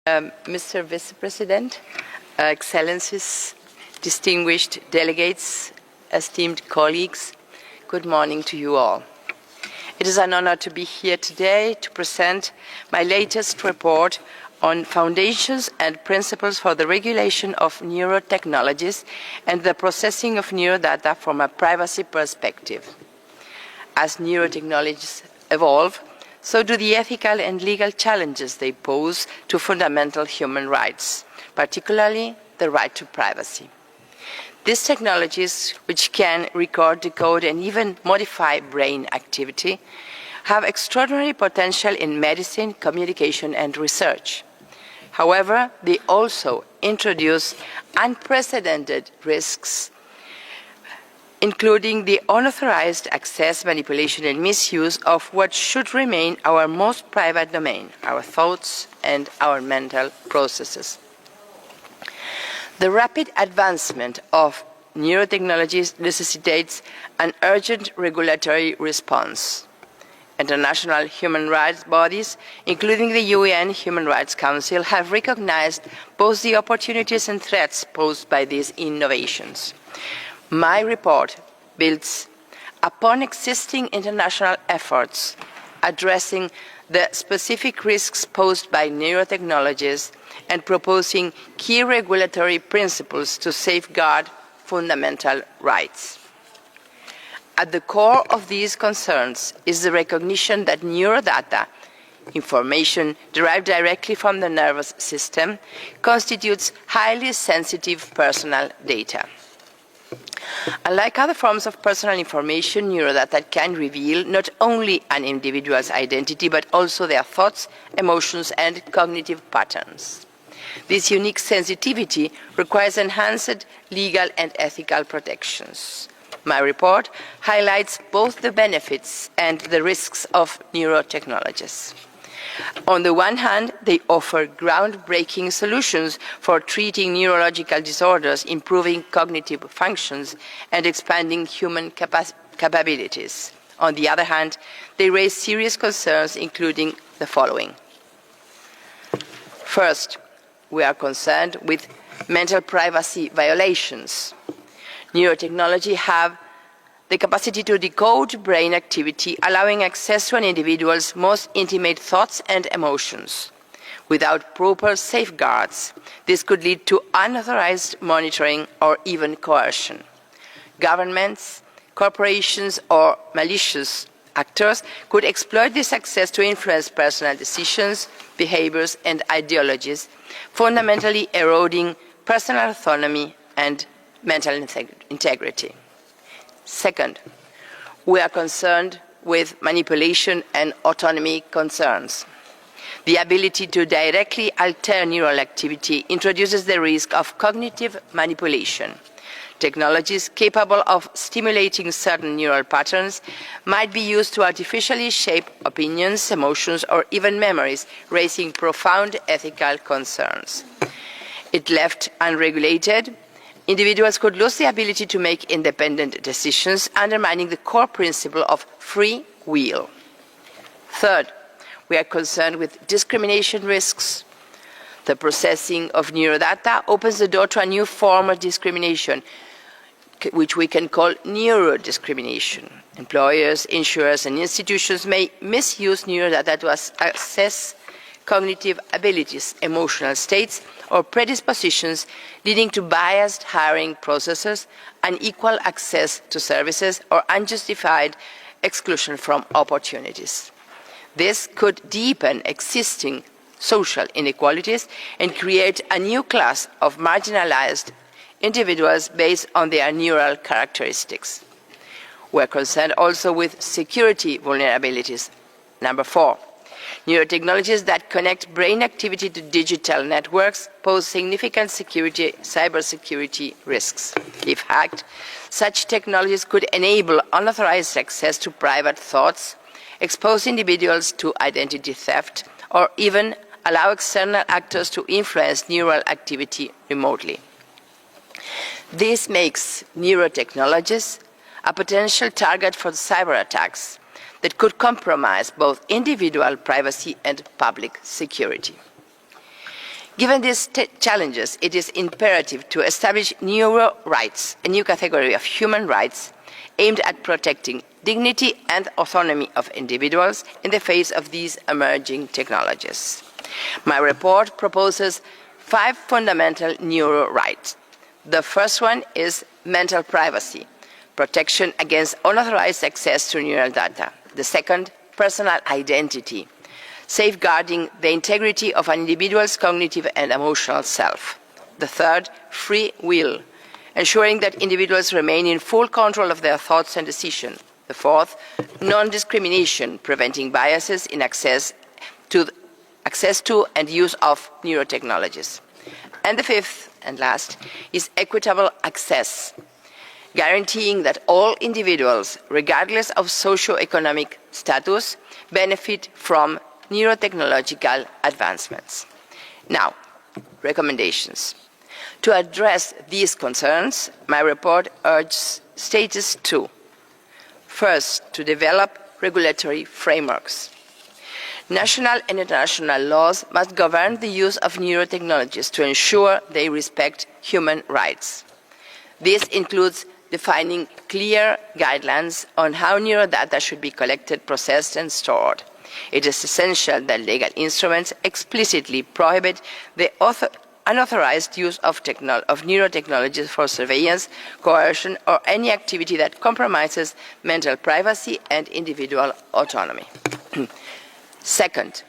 Mr. Vice President, Excellencies, distinguished delegates, esteemed colleagues, good morning to you all. It is an honor to be here today to present my latest report on foundations and principles for the regulation of neurotechnologies and the processing of neurodata from a privacy perspective. As neurotechnologies evolve, so do the ethical and legal challenges they pose to fundamental human rights, particularly the right to privacy. These technologies, which can record, decode, and even modify brain activity, have extraordinary potential in medicine, communication, and research. However, they also introduce unprecedented risks, including the unauthorized access, manipulation, and misuse of what should remain our most private domain, our thoughts and our mental processes. The rapid advancement of neurotechnologies necessitates an urgent regulatory response. International human rights bodies, including the UN Human Rights Council, have recognized both the opportunities and threats posed by these innovations. My report builds upon existing international efforts addressing the specific risks posed by neurotechnologies and proposing key regulatory principles to safeguard fundamental rights. At the core of these concerns is the recognition that neurodata, information derived directly from the nervous system, constitutes highly sensitive personal data. Unlike other forms of personal information, neurodata can reveal not only an individual's identity, but also their thoughts, emotions, and cognitive patterns. This unique sensitivity requires enhanced legal and ethical protections. My report highlights both the benefits and the risks of neurotechnologies. On the one hand, they offer groundbreaking solutions for treating neurological disorders, improving cognitive functions, and expanding human capabilities. On the other hand, they raise serious concerns, including the following. First, we are concerned with mental privacy violations. Neurotechnology have the capacity to decode brain activity, allowing access to an individual's most intimate thoughts and emotions. Without proper safeguards, this could lead to unauthorized monitoring or even coercion. Governments, corporations, or malicious actors could exploit this access to influence personal decisions, behaviors, and ideologies, fundamentally eroding personal autonomy and mental integrity. Second, we are concerned with manipulation and autonomy concerns. The ability to directly alter neural activity introduces the risk of cognitive manipulation. Technologies capable of stimulating certain neural patterns might be used to artificially shape opinions, emotions, or even memories, raising profound ethical concerns. If left unregulated, individuals could lose the ability to make independent decisions, undermining the core principle of free will. Third, we are concerned with discrimination risks. The processing of neurodata opens the door to a new form of discrimination, which we can call neurodiscrimination. Employers, insurers, and institutions may misuse neurodata to assess cognitive abilities, emotional states, or predispositions, leading to biased hiring processes, unequal access to services, or unjustified exclusion from opportunities. This could deepen existing social inequalities and create a new class of marginalized individuals based on their neural characteristics. We're concerned also with security vulnerabilities. Number 4. Neurotechnologies that connect brain activity to digital networks pose significant cybersecurity risks. If hacked, such technologies could enable unauthorized access to private thoughts, expose individuals to identity theft, or even allow external actors to influence neural activity remotely. This makes neurotechnologies a potential target for cyber attacks that could compromise both individual privacy and public security. Given these challenges, it is imperative to establish neuro rights, a new category of human rights aimed at protecting dignity and autonomy of individuals in the face of these emerging technologies. My report proposes 5 fundamental neuro rights. The first one is mental privacy, protection against unauthorized access to neural data. The second, personal identity, safeguarding the integrity of an individual's cognitive and emotional self. The third, free will, ensuring that individuals remain in full control of their thoughts and decisions. The fourth, non-discrimination, preventing biases in access to and use of neurotechnologies. And the fifth and last is equitable access, guaranteeing that all individuals, regardless of socio-economic status, benefit from neurotechnological advancements. Now, recommendations. To address these concerns, my report urges stages 2. First, to develop regulatory frameworks. National and international laws must govern the use of neurotechnologies to ensure they respect human rights. This includes defining clear guidelines on how neurodata should be collected, processed, and stored. It is essential that legal instruments explicitly prohibit the unauthorized use of neurotechnologies for surveillance, coercion, or any activity that compromises mental privacy and individual autonomy. Second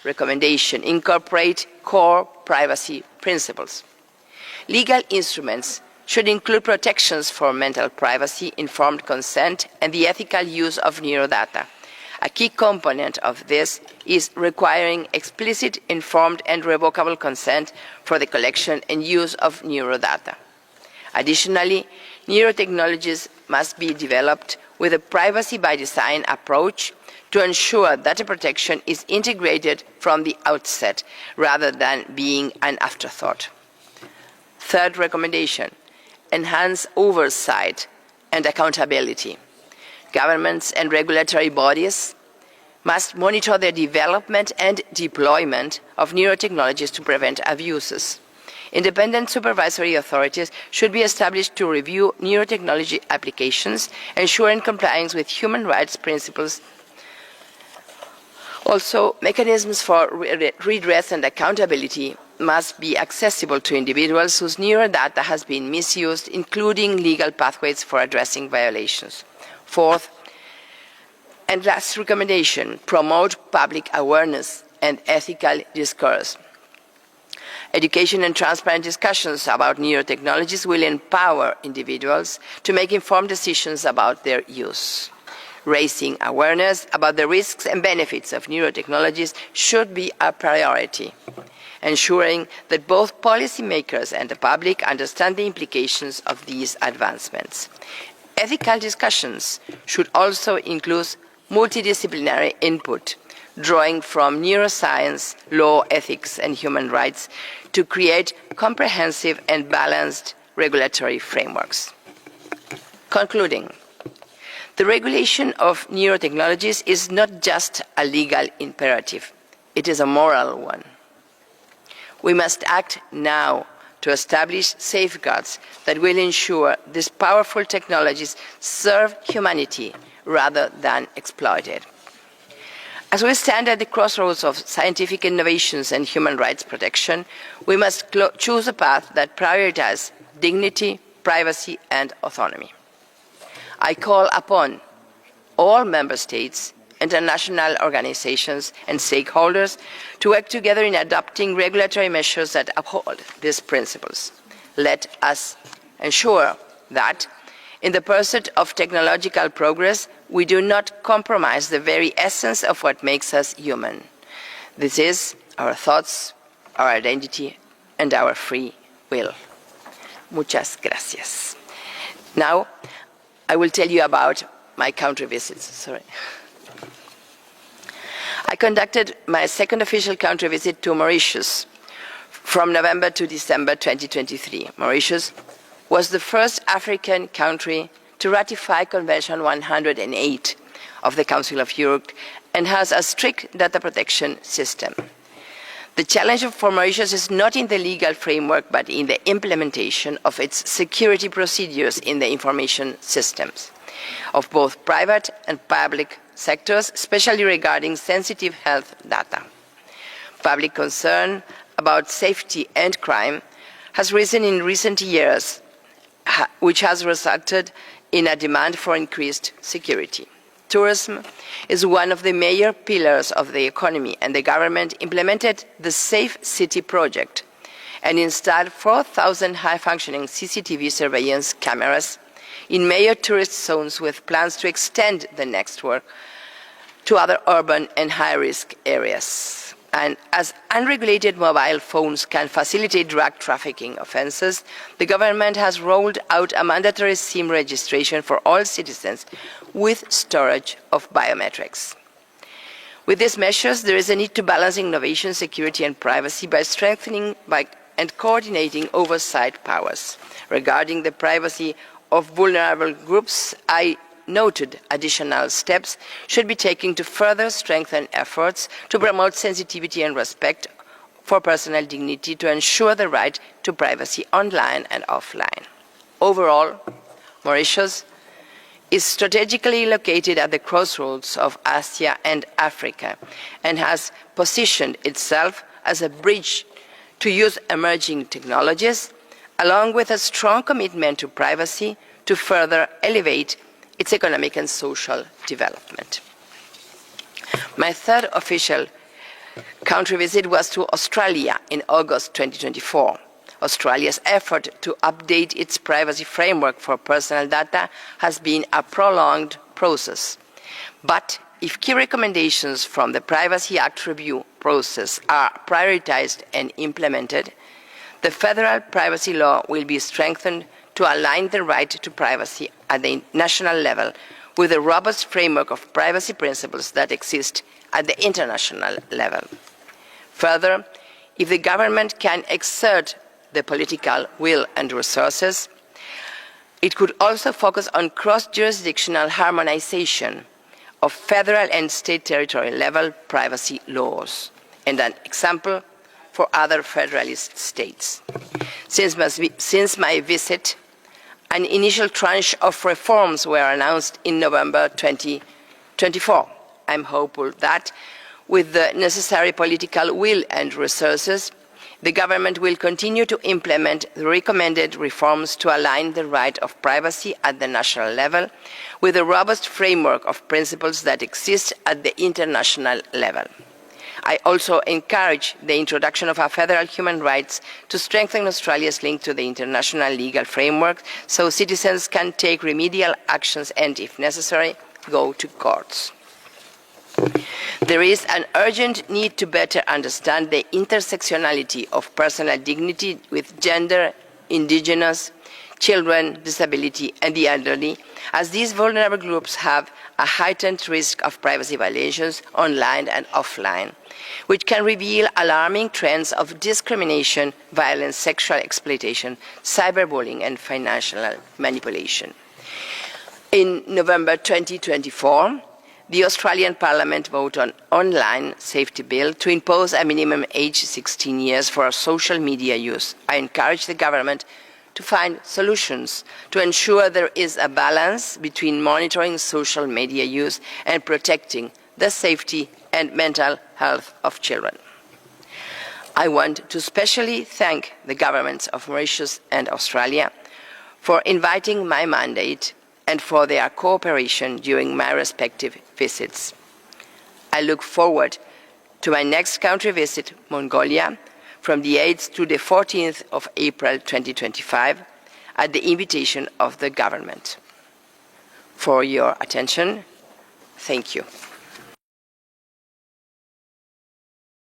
recommendation, incorporate core privacy principles. Legal instruments should include protections for mental privacy, informed consent, and the ethical use of neurodata. A key component of this is requiring explicit, informed, and revocable consent for the collection and use of neurodata. Additionally, neurotechnologies must be developed with a privacy by design approach to ensure data protection is integrated from the outset rather than being an afterthought. Third recommendation, enhance oversight and accountability. Governments and regulatory bodies must monitor the development and deployment of neurotechnologies to prevent abuses. Independent supervisory authorities should be established to review neurotechnology applications, ensuring compliance with human rights principles. Also, mechanisms for redress and accountability must be accessible to individuals whose neurodata has been misused, including legal pathways for addressing violations. Fourth, and last recommendation, promote public awareness and ethical discourse. Education and transparent discussions about neurotechnologies will empower individuals to make informed decisions about their use. Raising awareness about the risks and benefits of neurotechnologies should be a priority, ensuring that both policymakers and the public understand the implications of these advancements. Ethical discussions should also include multidisciplinary input, drawing from neuroscience, law, ethics, and human rights to create comprehensive and balanced regulatory frameworks. Concluding, the regulation of neurotechnologies is not just a legal imperative, it is a moral one. We must act now to establish safeguards that will ensure these powerful technologies serve humanity rather than exploit it. As we stand at the crossroads of scientific innovations and human rights protection, we must choose a path that prioritizes dignity, privacy, and autonomy. I call upon all member states, international organizations, and stakeholders to work together in adopting regulatory measures that uphold these principles. Let us ensure that, in the pursuit of technological progress, we do not compromise the very essence of what makes us human. This is our thoughts, our identity, and our free will. Muchas gracias. Now, I will tell you about my country visits. I conducted my second official country visit to Mauritius from November to December 2023. Mauritius was the first African country to ratify Convention 108 of the Council of Europe and has a strict data protection system. The challenge for Mauritius is not in the legal framework, but in the implementation of its security procedures in the information systems of both private and public sectors, especially regarding sensitive health data. Public concern about safety and crime has risen in recent years, which has resulted in a demand for increased security. Tourism is one of the major pillars of the economy, and the government implemented the Safe City project and installed 4,000 high-functioning CCTV surveillance cameras in major tourist zones with plans to extend the network to other urban and high-risk areas. And as unregulated mobile phones can facilitate drug trafficking offences, the government has rolled out a mandatory SIM registration for all citizens with storage of biometrics. With these measures, there is a need to balance innovation, security and privacy by strengthening and coordinating oversight powers. Regarding the privacy of vulnerable groups, I noted additional steps should be taken to further strengthen efforts to promote sensitivity and respect for personal dignity to ensure the right to privacy online and offline. Overall, Mauritius is strategically located at the crossroads of Asia and Africa and has positioned itself as a bridge to use emerging technologies, along with a strong commitment to privacy, to further elevate its economic and social development. My third official country visit was to Australia in August 2024. Australia's effort to update its privacy framework for personal data has been a prolonged process. But if key recommendations from the Privacy Act review process are prioritized and implemented, the federal privacy law will be strengthened to align the right to privacy at the national level with a robust framework of privacy principles that exist at the international level. Further, if the government can exert the political will and resources, it could also focus on cross-jurisdictional harmonization of federal and state territorial level privacy laws, and an example for other federalist states. Since my visit, an initial tranche of reforms were announced in November 2024. I'm hopeful that, with the necessary political will and resources, the government will continue to implement the recommended reforms to align the right of privacy at the national level with a robust framework of principles that exist at the international level. I also encourage the introduction of a federal human rights to strengthen Australia's link to the international legal framework so citizens can take remedial actions and, if necessary, go to courts. There is an urgent need to better understand the intersectionality of personal dignity with gender, indigenous, children, disability, and the elderly, as these vulnerable groups have a heightened risk of privacy violations online and offline, which can reveal alarming trends of discrimination, violence, sexual exploitation, cyberbullying, and financial manipulation. In November 2024, the Australian Parliament voted on online safety bill to impose a minimum age 16 years for social media use. I encourage the government to find solutions to ensure there is a balance between monitoring social media use and protecting the safety and mental health of children. I want to especially thank the governments of Mauritius and Australia for inviting my mandate and for their cooperation during my respective visits. I look forward to my next country visit, Mongolia, from the 8th to the 14th of April 2025, at the invitation of the government. For your attention, thank you.